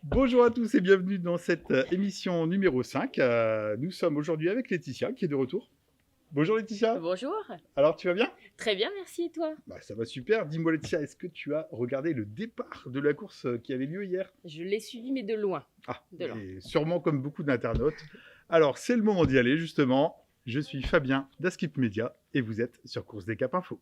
Bonjour à tous et bienvenue dans cette émission numéro 5. Nous sommes aujourd'hui avec Laetitia qui est de retour. Bonjour Laetitia, Bonjour, alors tu vas bien? très bien, merci et toi? Ça va super. Dis-moi Laetitia, est-ce que tu as regardé le départ de la course qui avait lieu hier? Je l'ai suivi mais de loin, Ah, de loin. et sûrement comme beaucoup d'internautes. Alors c'est le moment d'y aller justement. Je suis Fabien d'Askip Media et vous êtes sur Course des Cap Info.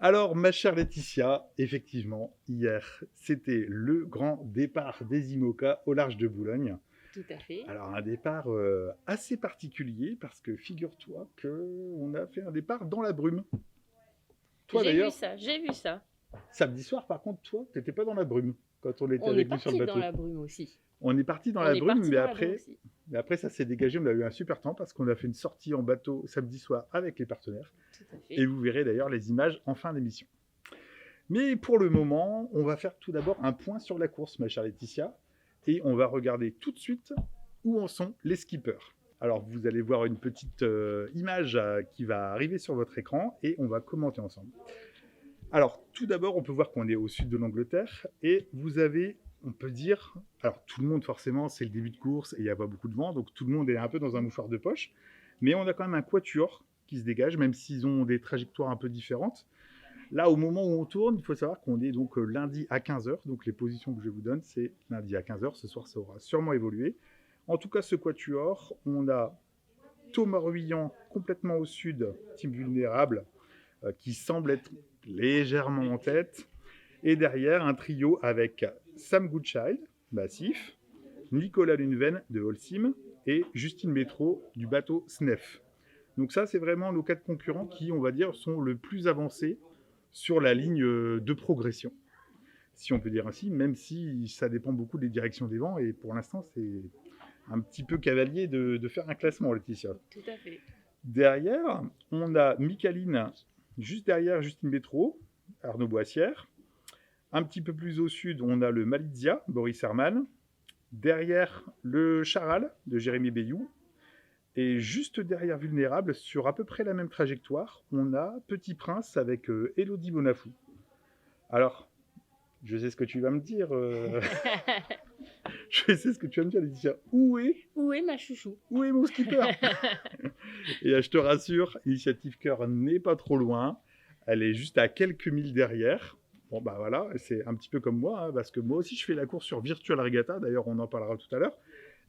Alors, ma chère Laetitia, effectivement, hier, c'était le grand départ des IMOCA au large de Boulogne. Tout à fait. Alors, un départ assez particulier parce que figure-toi qu'on a fait un départ dans la brume. Toi J'ai vu d'ailleurs, ça, j'ai vu ça. samedi soir, par contre, toi, tu n'étais pas dans la brume quand on était On est avec nous sur le parti dans bateau. la brume aussi. On est parti dans On la est brume, parti mais dans la brume après, aussi. ça s'est dégagé. On a eu un super temps parce qu'on a fait une sortie en bateau samedi soir avec les partenaires. Tout à fait. Et vous verrez d'ailleurs les images en fin d'émission. Mais pour le moment, on va faire tout d'abord un point sur la course, ma chère Laetitia, et on va regarder tout de suite où en sont les skippers. Alors, vous allez voir une petite image qui va arriver sur votre écran et on va commenter ensemble. Alors, tout d'abord, on peut voir qu'on est au sud de l'Angleterre et vous avez, on peut dire, alors tout le monde forcément, c'est le début de course et il n'y a pas beaucoup de vent, donc tout le monde est un peu dans un mouchoir de poche, mais on a quand même un quatuor qui se dégage, même s'ils ont des trajectoires un peu différentes. Là, au moment où on tourne, il faut savoir qu'on est donc lundi à 15h. Donc les positions que je vous donne, c'est lundi à 15h. Ce soir, ça aura sûrement évolué. En tout cas, ce quatuor, on a Thomas Ruyant complètement au sud, team vulnérable, qui semble être légèrement en tête. Et derrière, un trio avec Sam Goodchild, Massif, Nicolas Luneven de Holcim et Justine Métro du bateau Snef. Donc ça, c'est vraiment nos 4 concurrents qui, on va dire, sont le plus avancés sur la ligne de progression, si on peut dire ainsi, même si ça dépend beaucoup des directions des vents, et pour l'instant, c'est un petit peu cavalier de faire un classement, Laetitia. Tout à fait. Derrière, on a Micaline, juste derrière Justine Bétraud, Arnaud Boissière. Un petit peu plus au sud, on a le Malizia, Boris Herman. Derrière, le Charal, de Jérémy Bayou. Et juste derrière Vulnérable, sur à peu près la même trajectoire, on a Petit Prince avec Elodie Bonafou. Alors, je sais ce que tu vas me dire. Je sais ce que tu vas me dire, Laetitia. Où est ma chouchou? Où est mon skipper? Et je te rassure, Initiative Cœur n'est pas trop loin. Elle est juste à quelques milles derrière. Bon, bah voilà, c'est un petit peu comme moi, hein, parce que moi aussi, je fais la course sur Virtual Regatta. D'ailleurs, on en parlera tout à l'heure.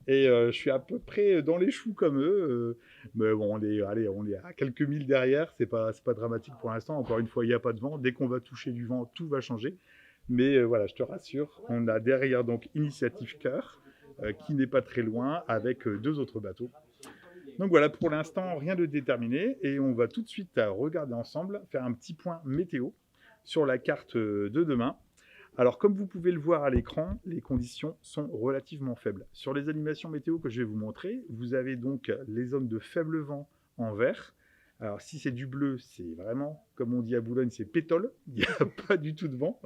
Et je suis à peu près dans les choux comme eux. Mais bon, on est à quelques milles derrière. C'est pas dramatique pour l'instant. Encore une fois, il n'y a pas de vent. Dès qu'on va toucher du vent, tout va changer. Mais voilà, je te rassure, on a derrière donc Initiative Cœur, qui n'est pas très loin, avec 2 autres bateaux. Donc voilà, pour l'instant, rien de déterminé. Et on va tout de suite regarder ensemble, faire un petit point météo sur la carte de demain. Alors, comme vous pouvez le voir à l'écran, les conditions sont relativement faibles. Sur les animations météo que je vais vous montrer, vous avez donc les zones de faible vent en vert. Alors, si c'est du bleu, c'est vraiment, comme on dit à Boulogne, c'est pétole. Il n'y a pas du tout de vent.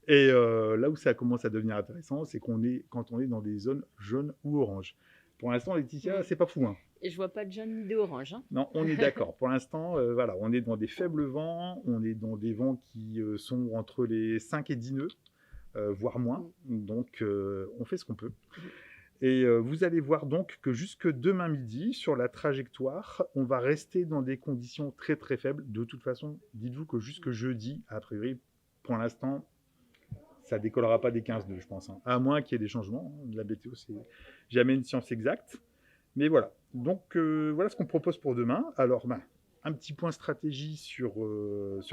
Et là où ça commence à devenir intéressant, c'est quand on est dans des zones jaunes ou oranges. Pour l'instant, Laetitia, c'est pas fou, hein. Et je vois pas de jaune ni d'orange. Hein. Non, on est d'accord. Pour l'instant, voilà, on est dans des faibles vents, on est dans des vents qui sont entre les 5 et 10 nœuds, voire moins. Donc, on fait ce qu'on peut. Et vous allez voir donc que jusque demain midi, sur la trajectoire, on va rester dans des conditions très très faibles. De toute façon, dites-vous que jusque jeudi, a priori, pour l'instant, ça décollera pas des 15 nœuds, je pense. Hein. À moins qu'il y ait des changements. La météo, c'est jamais une science exacte. Mais voilà. Donc voilà ce qu'on propose pour demain. Alors, un petit point stratégie sur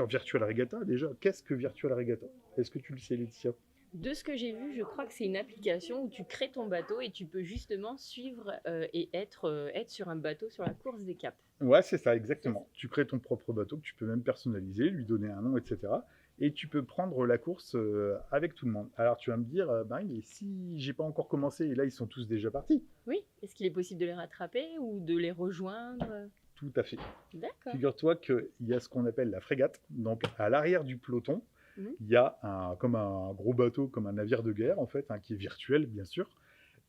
Virtual Regatta. Déjà, qu'est-ce que Virtual Regatta? Est-ce que tu le sais, Laetitia? De ce que j'ai vu, je crois que c'est une application où tu crées ton bateau et tu peux justement suivre et être sur un bateau sur la course des caps. Ouais, c'est ça, exactement. Tu crées ton propre bateau que tu peux même personnaliser, lui donner un nom, etc. Et tu peux prendre la course avec tout le monde. Alors tu vas me dire, mais si j'ai pas encore commencé et là ils sont tous déjà partis. Oui, est-ce qu'il est possible de les rattraper ou de les rejoindre? Tout à fait. D'accord. Figure-toi qu'il y a ce qu'on appelle la frégate. Donc à l'arrière du peloton, il y a comme un gros bateau, comme un navire de guerre en fait, qui est virtuel bien sûr.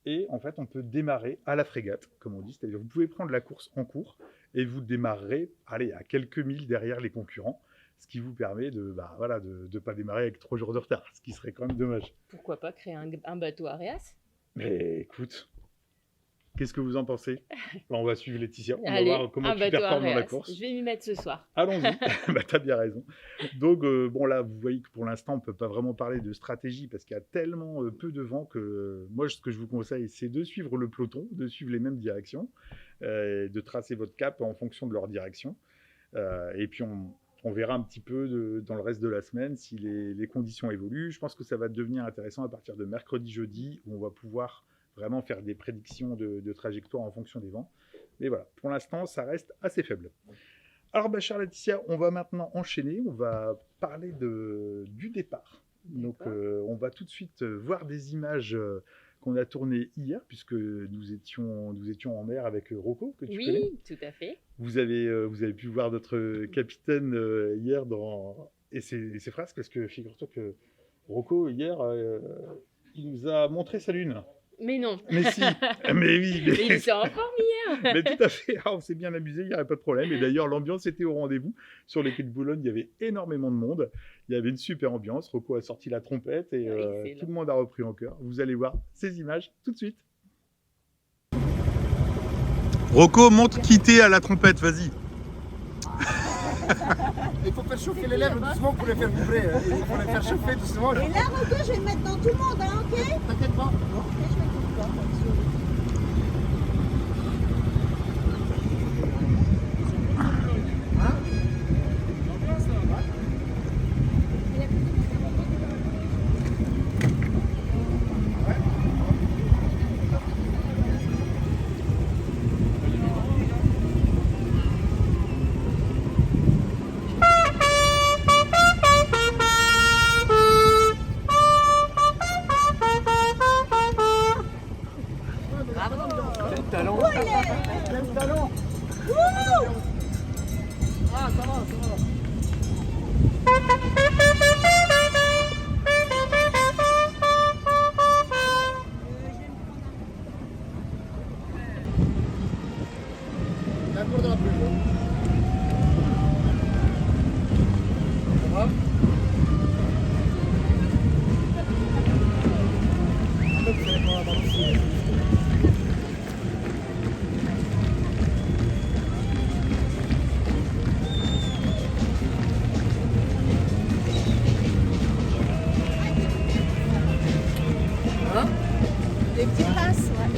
Et en fait, on peut démarrer à la frégate, comme on dit. C'est-à-dire vous pouvez prendre la course en cours et vous démarrerez à quelques milles derrière les concurrents, ce qui vous permet de ne pas démarrer avec 3 jours de retard, ce qui serait quand même dommage. Pourquoi pas créer un bateau Areas? Mais écoute, qu'est-ce que vous en pensez? On va suivre Laetitia, on Allez, va voir comment tu performes dans la course. Je vais m'y mettre ce soir. Allons-y, t'as bien raison. Donc bon là, vous voyez que pour l'instant, on ne peut pas vraiment parler de stratégie parce qu'il y a tellement peu de vent que moi, ce que je vous conseille, c'est de suivre le peloton, de suivre les mêmes directions, de tracer votre cap en fonction de leur direction. Et puis on verra un petit peu dans le reste de la semaine si les conditions évoluent. Je pense que ça va devenir intéressant à partir de mercredi, jeudi, où on va pouvoir vraiment faire des prédictions de trajectoire en fonction des vents. Mais voilà, pour l'instant, ça reste assez faible. Alors, chère Laetitia, on va maintenant enchaîner. On va parler du départ. Donc, on va tout de suite voir des images qu'on a tournées hier, puisque nous étions en mer avec Rocco, que tu connais. Oui, tout à fait. Vous avez pu voir notre capitaine hier et ses phrases, parce que figure-toi que Rocco, hier, il nous a montré sa lune. Mais non. Mais si, mais oui. Mais il était en forme hier. Mais tout à fait, on s'est bien amusé, il n'y avait pas de problème. Et d'ailleurs, l'ambiance était au rendez-vous. Sur les quais de Boulogne, il y avait énormément de monde. Il y avait une super ambiance. Rocco a sorti la trompette et tout le monde a repris en chœur. Vous allez voir ces images tout de suite. Rocco, monte quitter à la trompette, vas-y. Il faut faire chauffer les lèvres doucement pour les faire vibrer. Il faut les faire chauffer doucement. Et là, Rocco, je vais le mettre dans tout le monde, hein, ok? T'inquiète pas. Ok, je vais tout le temps. Les petits princes, ouais.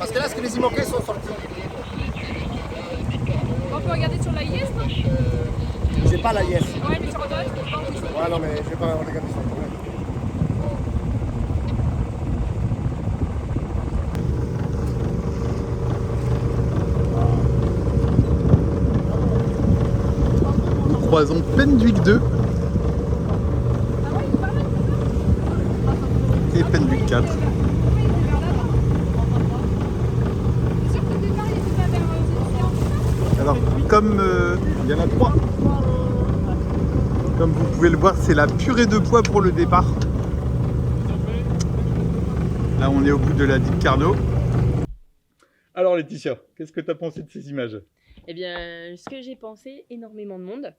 Parce que là, est-ce que les immoquets sont sortis? On peut regarder sur la IS, non? J'ai pas la yes. Ouais, mais sur Internet, je pense qu'ils sont. Ouais, non, mais je vais pas regarder sur Internet. Nous croisons Penduic 2 et Penduic 4. C'est sûr que le départ, il était pas vers l'océan. Alors, comme il y en a 3, comme vous pouvez le voir, c'est la purée de poids pour le départ. Là, on est au bout de la digue Carnot. Alors, Laetitia, qu'est-ce que tu as pensé de ces images? Eh bien, ce que j'ai pensé, énormément de monde,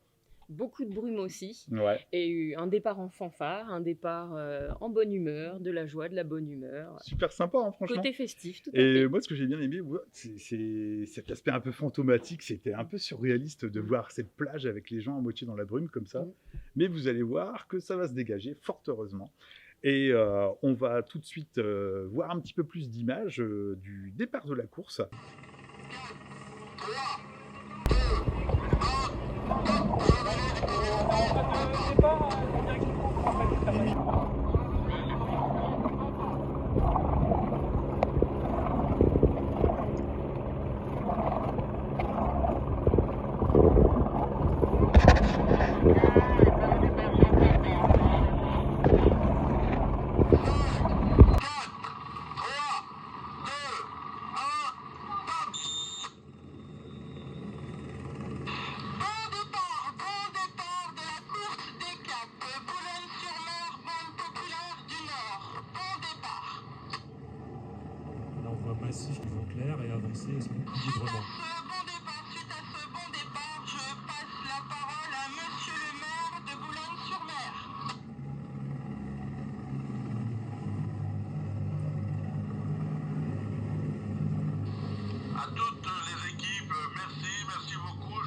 beaucoup de brume aussi, Ouais, et un départ en fanfare, un départ en bonne humeur, de la joie, de la bonne humeur. super sympa, hein, franchement. Côté festif, tout à Et fait. moi, ce que j'ai bien aimé, ouais, c'est cet aspect un peu fantomatique. C'était un peu surréaliste de voir cette plage avec les gens à moitié dans la brume comme ça. Mm. Mais vous allez voir que ça va se dégager, fort heureusement. Et on va tout de suite voir un petit peu plus d'images du départ de la course. Massif qui vont clair et avancer beaucoup librement. Suite à ce bon départ, je passe la parole à Monsieur le maire de Boulogne-sur-Mer. À toutes les équipes, merci beaucoup.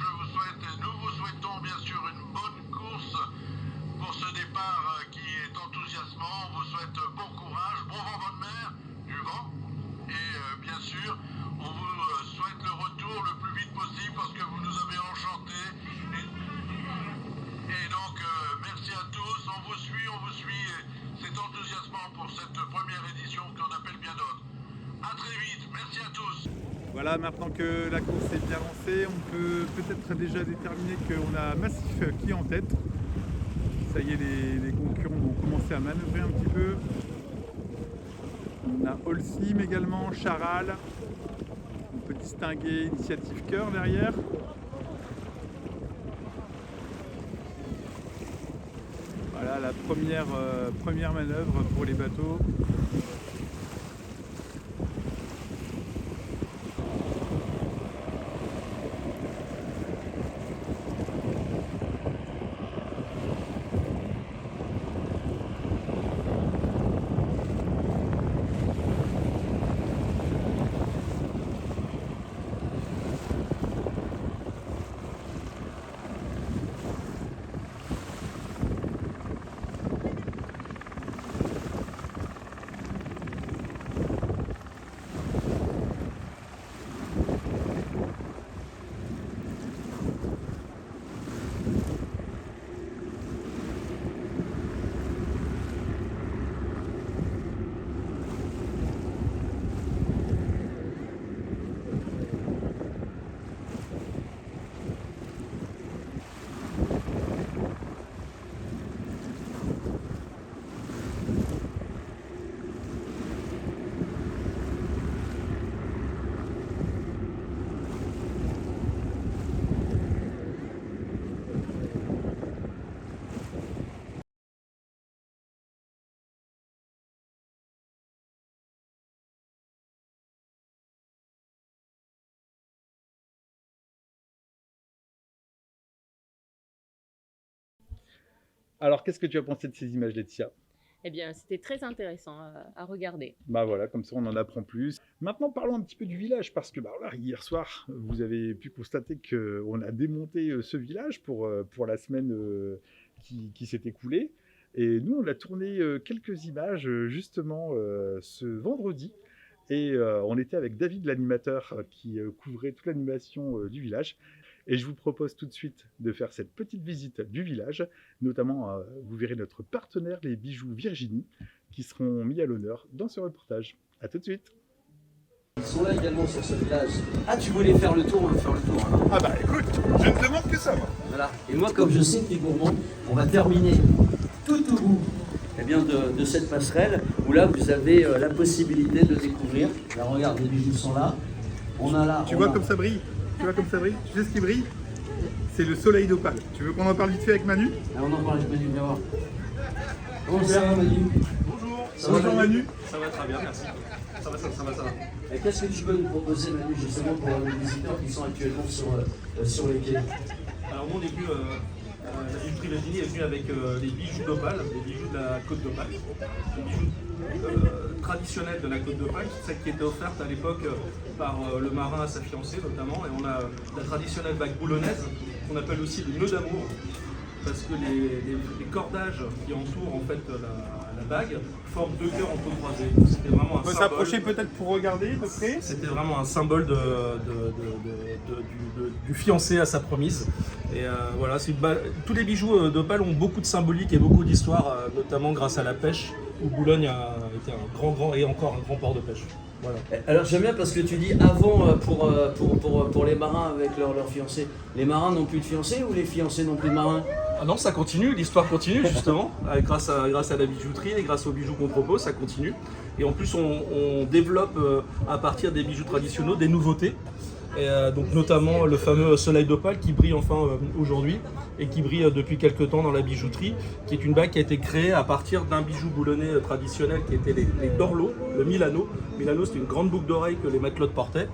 Nous vous souhaitons bien sûr une bonne course pour ce départ qui est enthousiasmant. On vous souhaite bon courage, bon vent, bonne mer, du vent. Et bien sûr, on vous souhaite le retour le plus vite possible parce que vous nous avez enchantés. Et donc, merci à tous. On vous suit. C'est enthousiasmant pour cette première édition qu'on appelle bien d'autres. À très vite. Merci à tous. Voilà, maintenant que la course est bien lancée, on peut peut-être déjà déterminer qu'on a Massif qui est en tête. Ça y est, les concurrents vont commencer à manœuvrer un petit peu. On a Holcim également, Charal. On peut distinguer Initiative Cœur derrière. Voilà la première manœuvre pour les bateaux. Alors, qu'est-ce que tu as pensé de ces images, Laetitia? Eh bien, c'était très intéressant à regarder. Bah voilà, comme ça on en apprend plus. Maintenant parlons un petit peu du village, parce que bah, voilà, hier soir, vous avez pu constater qu'on a démonté ce village pour la semaine qui s'est écoulée. Et nous, on a tourné quelques images justement ce vendredi. Et on était avec David, l'animateur, qui couvrait toute l'animation du village. Et je vous propose tout de suite de faire cette petite visite du village. Notamment, vous verrez notre partenaire, les bijoux Virginie, qui seront mis à l'honneur dans ce reportage. A tout de suite. Ils sont là également sur ce village. Ah, tu voulais faire le tour, on va faire le tour. Alors. Ah bah écoute, je ne demande que ça, moi. Voilà. Et moi, comme je sais que tu es gourmand, on va terminer tout au bout de cette passerelle où là, vous avez la possibilité de découvrir. Là, regarde, les bijoux sont là. On a là. Tu vois comme ça brille? Tu vois comme ça brille? Tu sais ce qui brille? C'est le soleil d'opale. Tu veux qu'on en parle vite fait avec Manu? Ah, on en parle avec Manu, viens voir. Comment ça va, Manu? Bonjour. Bonjour Manu. Ça va très bien, merci. Ça va. Et qu'est-ce que tu peux nous proposer, Manu, justement pour les visiteurs qui sont actuellement sur les quais? Alors moi, au début, la bijouterie Virginie est venue avec les bijoux d'opale, les bijoux de la côte d'opale. Les bijoux traditionnels de la côte d'opale, celle qui était offerte à l'époque par le marin à sa fiancée notamment. Et on a la traditionnelle bague boulonnaise, qu'on appelle aussi le nœud d'amour, parce que les cordages qui entourent en fait la bague forment deux cœurs en peau croisée. C'était vraiment un On peut symbole. s'approcher peut-être pour regarder de près. C'était vraiment un symbole du fiancé à sa promise. Et voilà, tous les bijoux d'opale ont beaucoup de symbolique et beaucoup d'histoire, notamment grâce à la pêche, où Boulogne a été un grand et encore un grand port de pêche. Voilà. Alors j'aime bien parce que tu dis avant pour les marins avec leurs fiancés. Les marins n'ont plus de fiancés ou les fiancés n'ont plus de marins? Ah non, ça continue, l'histoire continue justement, grâce à la bijouterie et grâce aux bijoux qu'on propose, ça continue. Et en plus on développe à partir des bijoux traditionnels des nouveautés. Et donc notamment le fameux soleil d'opale qui brille enfin aujourd'hui et qui brille depuis quelques temps dans la bijouterie, qui est une bague qui a été créée à partir d'un bijou boulonnais traditionnel qui était les dorlots, le Milano. Milano, c'était une grande boucle d'oreille que les matelotes portaient.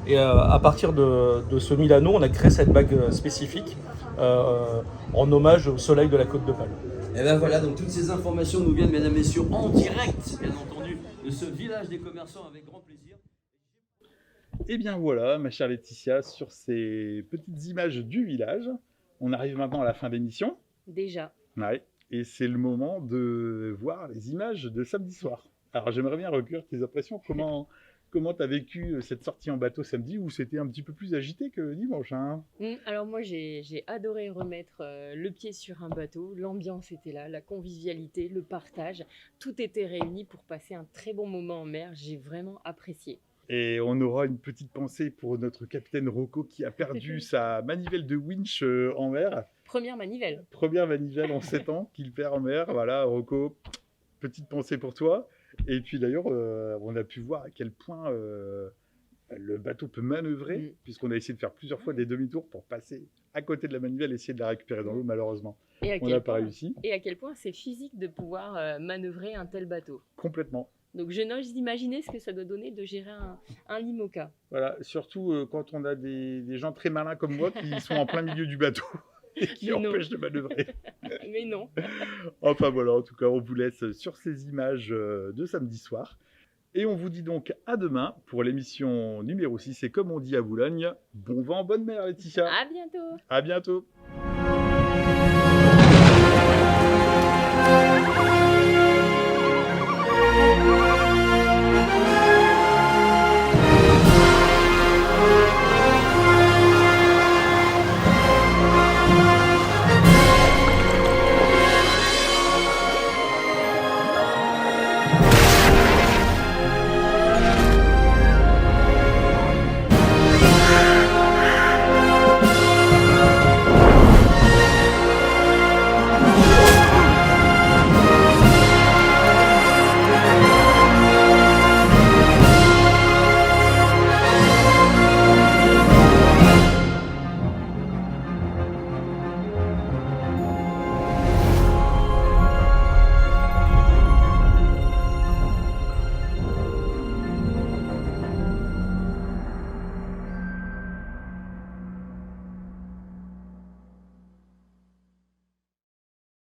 Et à partir de ce Milano, on a créé cette bague spécifique en hommage au soleil de la côte d'Opale. Et bien voilà, donc toutes ces informations nous viennent, mesdames et messieurs, en direct, bien entendu, de ce village des commerçants avec grand plaisir. Et bien voilà, ma chère Laetitia, sur ces petites images du village, on arrive maintenant à la fin d'émission. Déjà. Ouais, et c'est le moment de voir les images de samedi soir. Alors j'aimerais bien recueillir tes impressions. Comment tu as vécu cette sortie en bateau samedi, où c'était un petit peu plus agité que dimanche, hein? Alors moi j'ai adoré remettre le pied sur un bateau, l'ambiance était là, la convivialité, le partage, tout était réuni pour passer un très bon moment en mer, j'ai vraiment apprécié. Et on aura une petite pensée pour notre capitaine Rocco qui a perdu sa manivelle de winch en mer. Première manivelle. Première manivelle en 7 ans qu'il perd en mer. Voilà, Rocco, petite pensée pour toi. Et puis d'ailleurs, on a pu voir à quel point le bateau peut manœuvrer, puisqu'on a essayé de faire plusieurs fois des demi-tours pour passer à côté de la manivelle et essayer de la récupérer dans l'eau. Malheureusement, on n'a pas réussi. Et à quel point c'est physique de pouvoir manœuvrer un tel bateau. Complètement. Donc je n'ose imaginer ce que ça doit donner de gérer un Limoca. Voilà, surtout quand on a des gens très malins comme moi qui sont en plein milieu du bateau et qui empêchent de manœuvrer. Mais non. Enfin voilà, en tout cas, on vous laisse sur ces images de samedi soir. Et on vous dit donc à demain pour l'émission numéro 6. Et comme on dit à Boulogne, bon vent, bonne mer, Laetitia. À bientôt. À bientôt.